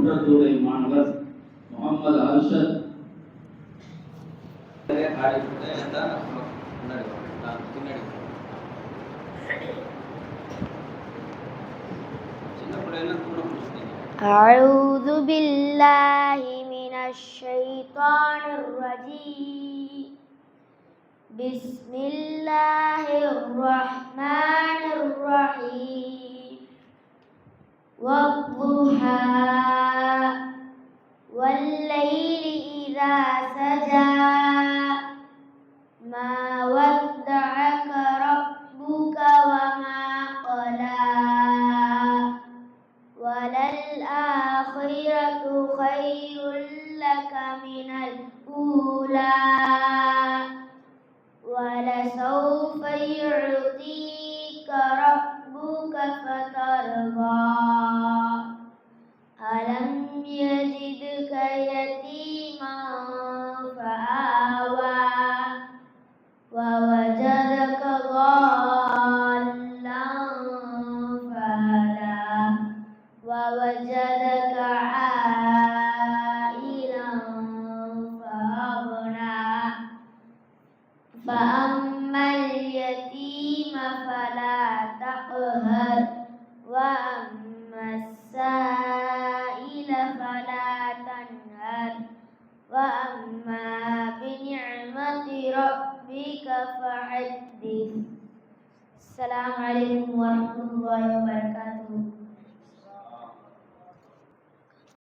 குன்றத்தூரை மாணவர் முகமது அர்ஷத். أعوذ بالله من الشيطان الرجيم. بسم الله الرحمن الرحيم. والضحى والليل إذا سجى ما ودعك ربك وما قلى وللآخرة خير لك من الأولى ولسوف يعطيك ربك فترضى ألم يجدك يتيما فآوى ووجدك ضالا فهدى ووجدك عائلا فأغنى فأما اليتيم فلا تقهر وأما السائل فلا تنهر وأما بنعمة ربك فحدث. السلام عليكم ورحمة الله وبركاته.